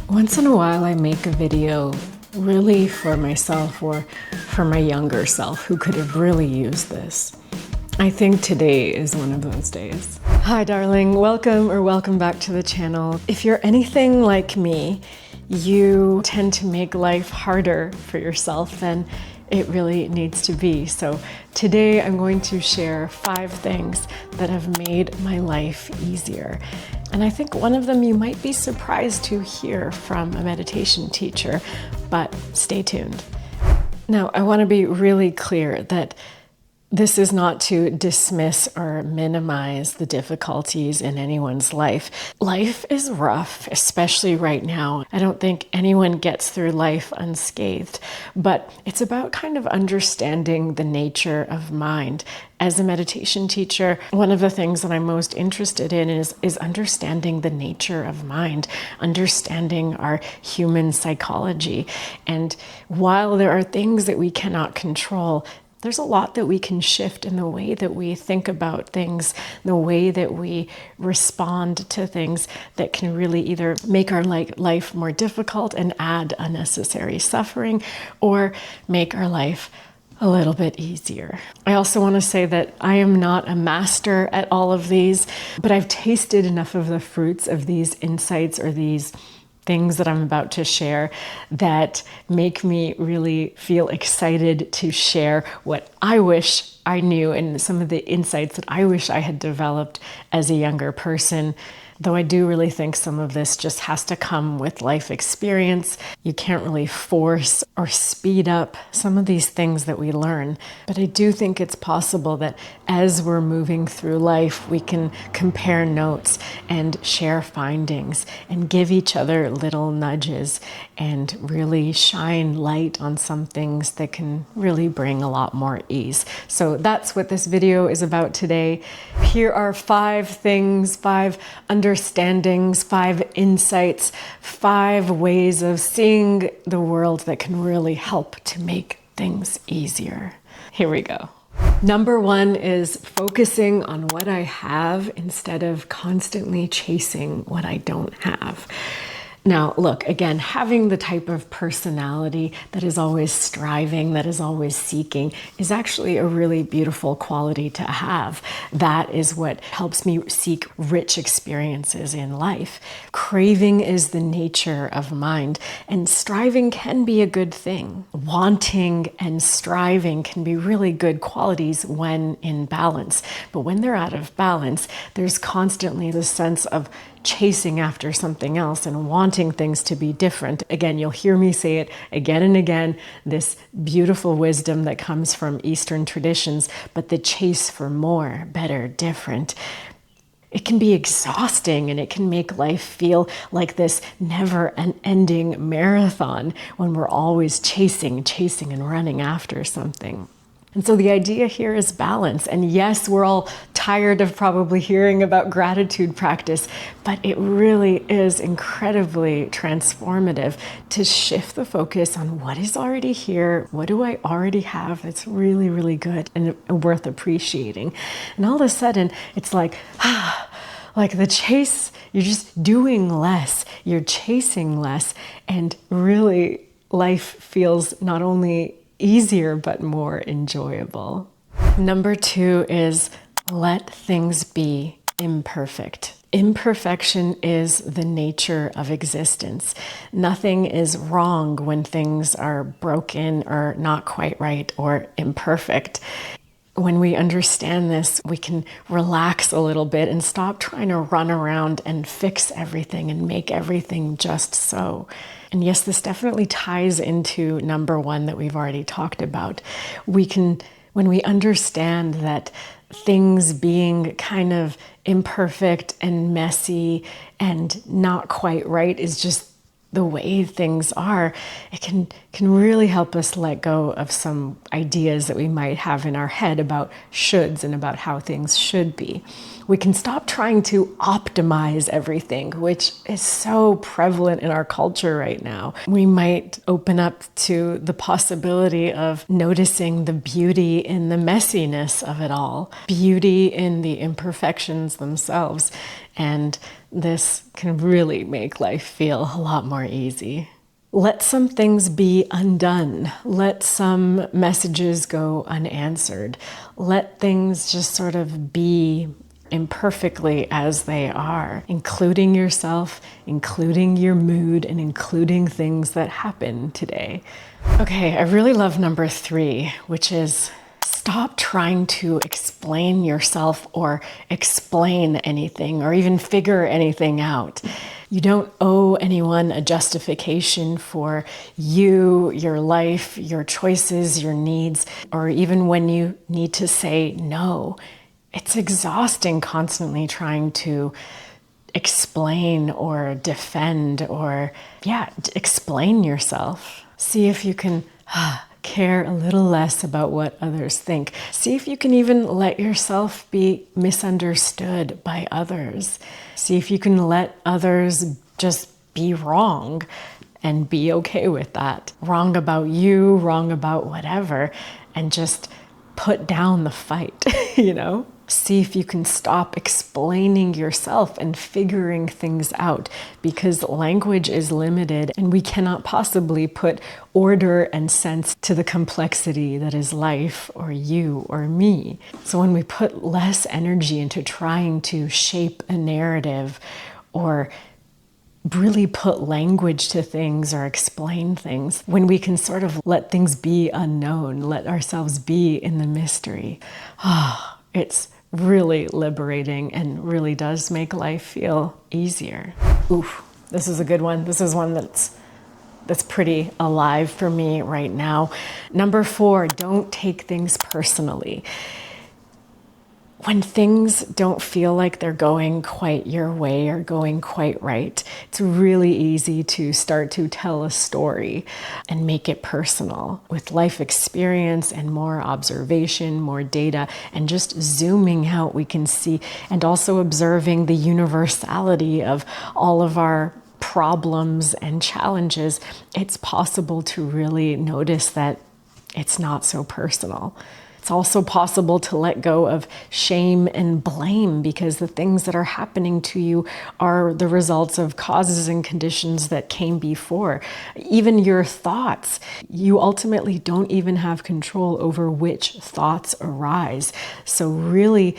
Once in a while, I make a video really for myself or for my younger self who could have really used this. I think today is one of those days. Hi, darling. Welcome back to the channel. If you're anything like me, you tend to make life harder for yourself than it really needs to be. So today I'm going to share 5 things that have made my life easier. And I think one of them you might be surprised to hear from a meditation teacher, but stay tuned. Now, I want to be really clear that this is not to dismiss or minimize the difficulties in anyone's life. Life is rough, especially right now. I don't think anyone gets through life unscathed, but it's about kind of understanding the nature of mind. As a meditation teacher, one of the things that I'm most interested in is understanding the nature of mind, understanding our human psychology. And while there are things that we cannot control, there's a lot that we can shift in the way that we think about things, the way that we respond to things that can really either make our life more difficult and add unnecessary suffering, or make our life a little bit easier. I also want to say that I am not a master at all of these, but I've tasted enough of the fruits of these insights or these things that I'm about to share that make me really feel excited to share what I wish I knew and some of the insights that I wish I had developed as a younger person. Though I do really think some of this just has to come with life experience. You can't really force or speed up some of these things that we learn. But I do think it's possible that as we're moving through life, we can compare notes and share findings and give each other little nudges and really shine light on some things that can really bring a lot more ease. So that's what this video is about today. Here are 5 things, 5 understandings, 5 insights, 5 ways of seeing the world that can really help to make things easier. Here we go. Number 1 is focusing on what I have instead of constantly chasing what I don't have. Now, look, again, having the type of personality that is always striving, that is always seeking, is actually a really beautiful quality to have. That is what helps me seek rich experiences in life. Craving is the nature of mind, and striving can be a good thing. Wanting and striving can be really good qualities when in balance. But when they're out of balance, there's constantly the sense of chasing after something else and wanting things to be different. Again, you'll hear me say it again and again, this beautiful wisdom that comes from Eastern traditions, but the chase for more, better, different. It can be exhausting and it can make life feel like this never-ending marathon when we're always chasing and running after something. And so the idea here is balance. And yes, we're all tired of probably hearing about gratitude practice, but it really is incredibly transformative to shift the focus on what is already here. What do I already have that's really, really good and worth appreciating? And all of a sudden, it's like the chase, you're just doing less, you're chasing less, and really life feels not only easier, but more enjoyable. Number 2 is let things be imperfect. Imperfection is the nature of existence. Nothing is wrong when things are broken or not quite right or imperfect. When we understand this, we can relax a little bit and stop trying to run around and fix everything and make everything just so. And yes, this definitely ties into number 1 that we've already talked about. When we understand that things being kind of imperfect and messy and not quite right is just the way things are, it can really help us let go of some ideas that we might have in our head about shoulds and about how things should be. We can stop trying to optimize everything, which is so prevalent in our culture right now. We might open up to the possibility of noticing the beauty in the messiness of it all, beauty in the imperfections themselves, and this can really make life feel a lot more easy. Let some things be undone. Let some messages go unanswered. Let things just sort of be imperfectly as they are, including yourself, including your mood, and including things that happen today. Okay, I really love number 3, which is stop trying to explain yourself or explain anything or even figure anything out. You don't owe anyone a justification for you, your life, your choices, your needs, or even when you need to say no. It's exhausting constantly trying to explain or defend or, explain yourself. See if you can care a little less about what others think. See if you can even let yourself be misunderstood by others. See if you can let others just be wrong and be okay with that. Wrong about you, wrong about whatever, and just put down the fight, See if you can stop explaining yourself and figuring things out, because language is limited and we cannot possibly put order and sense to the complexity that is life or you or me. So when we put less energy into trying to shape a narrative or really put language to things or explain things, when we can sort of let things be unknown, let ourselves be in the mystery, it's really liberating and really does make life feel easier. Oof, this is a good one. This is one that's pretty alive for me right now. Number 4, don't take things personally. When things don't feel like they're going quite your way or going quite right, it's really easy to start to tell a story and make it personal. With life experience and more observation, more data, and just zooming out, we can see, and also observing the universality of all of our problems and challenges, it's possible to really notice that it's not so personal. It's also possible to let go of shame and blame, because the things that are happening to you are the results of causes and conditions that came before. Even your thoughts, you ultimately don't even have control over which thoughts arise. So really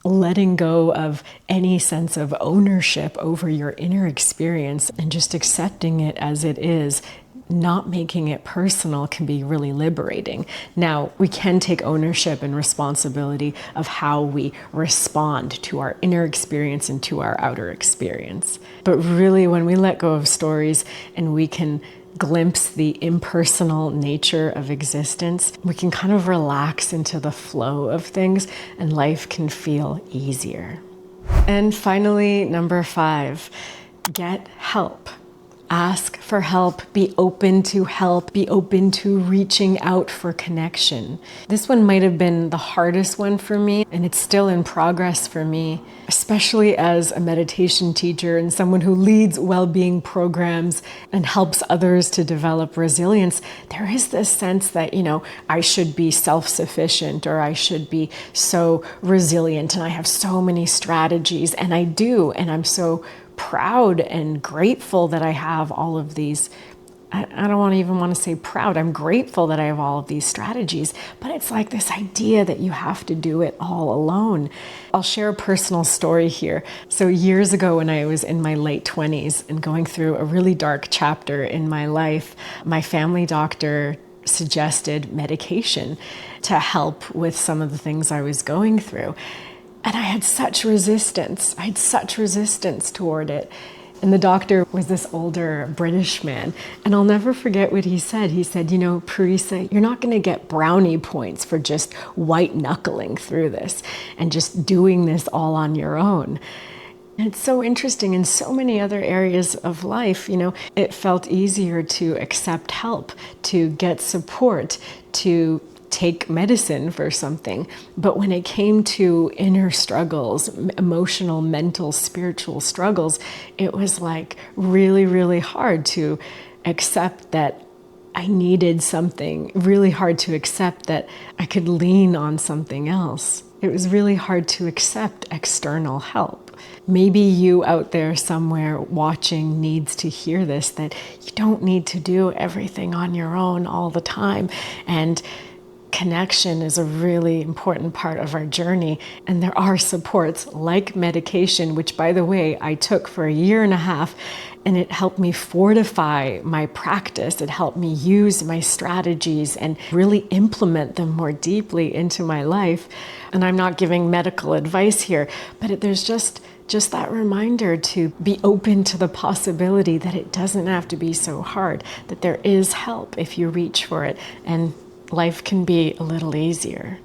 letting go of any sense of ownership over your inner experience and just accepting it as it is, not making it personal, can be really liberating. Now, we can take ownership and responsibility of how we respond to our inner experience and to our outer experience. But really, when we let go of stories and we can glimpse the impersonal nature of existence, we can kind of relax into the flow of things and life can feel easier. And finally, number 5, get help. Ask for help, be open to help, be open to reaching out for connection. This one might have been the hardest one for me, and it's still in progress for me, especially as a meditation teacher and someone who leads well-being programs and helps others to develop resilience. There is this sense that, I should be self-sufficient, or I should be so resilient, and I have so many strategies, and I do, and I'm so proud and grateful that I have all of these. I don't even want to say proud. I'm grateful that I have all of these strategies, but it's like this idea that you have to do it all alone. I'll share a personal story here. So years ago, when I was in my late 20s and going through a really dark chapter in my life, my family doctor suggested medication to help with some of the things I was going through. And I had such resistance. Toward it. And the doctor was this older British man. And I'll never forget what he said. He said, Parisa, you're not going to get brownie points for just white knuckling through this and just doing this all on your own. And it's so interesting in so many other areas of life, it felt easier to accept help, to get support, to take medicine for something. But when it came to inner struggles, emotional, mental, spiritual struggles, it was like really, really hard to accept that I needed something, really hard to accept that I could lean on something else. It was really hard to accept external help. Maybe you out there somewhere watching needs to hear this, that you don't need to do everything on your own all the time. And connection is a really important part of our journey. And there are supports like medication, which, by the way, I took for a year and a half, and it helped me fortify my practice. It helped me use my strategies and really implement them more deeply into my life. And I'm not giving medical advice here, but there's just that reminder to be open to the possibility that it doesn't have to be so hard, that there is help if you reach for it, and life can be a little easier.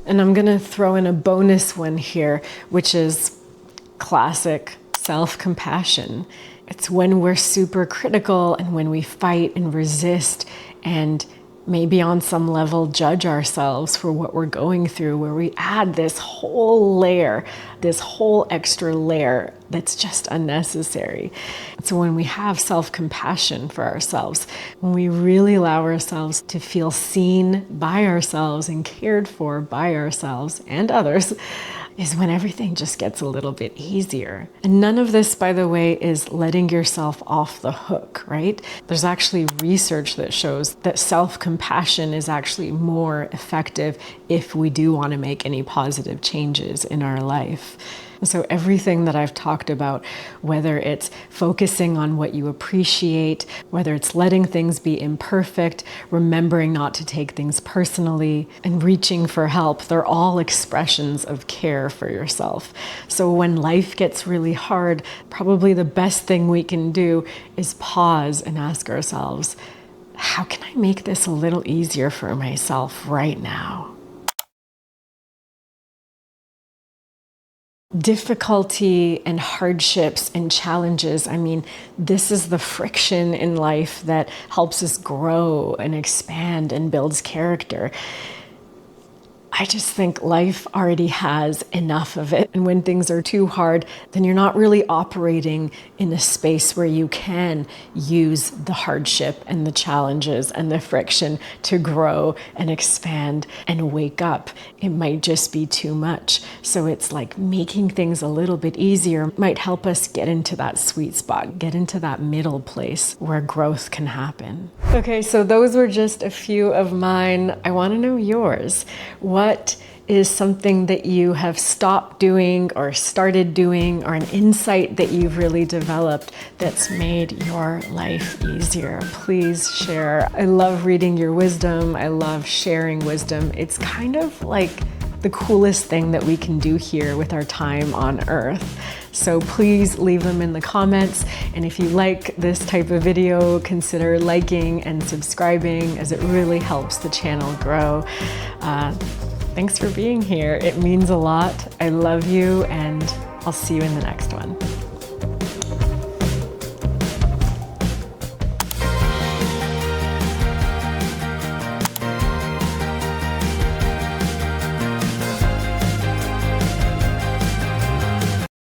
And I'm gonna throw in a bonus one here, which is classic self-compassion. It's when we're super critical and when we fight and resist and maybe on some level judge ourselves for what we're going through, where we add this whole layer, this whole extra layer that's just unnecessary. So when we have self-compassion for ourselves, when we really allow ourselves to feel seen by ourselves and cared for by ourselves and others, is when everything just gets a little bit easier. And none of this, by the way, is letting yourself off the hook, right? There's actually research that shows that self-compassion is actually more effective if we do want to make any positive changes in our life. So everything that I've talked about, whether it's focusing on what you appreciate, whether it's letting things be imperfect, remembering not to take things personally, and reaching for help, they're all expressions of care for yourself. So when life gets really hard, probably the best thing we can do is pause and ask ourselves, how can I make this a little easier for myself right now? Difficulty and hardships and challenges, I mean, this is the friction in life that helps us grow and expand and builds character. I just think life already has enough of it. And when things are too hard, then you're not really operating in a space where you can use the hardship and the challenges and the friction to grow and expand and wake up. It might just be too much. So it's like making things a little bit easier might help us get into that sweet spot, get into that middle place where growth can happen. Okay, so those were just a few of mine. I want to know yours. What is something that you have stopped doing or started doing, or an insight that you've really developed that's made your life easier? Please share. I love reading your wisdom. I love sharing wisdom. It's kind of like the coolest thing that we can do here with our time on Earth. So please leave them in the comments. And if you like this type of video, consider liking and subscribing, as it really helps the channel grow. Thanks for being here. It means a lot. I love you, and I'll see you in the next one.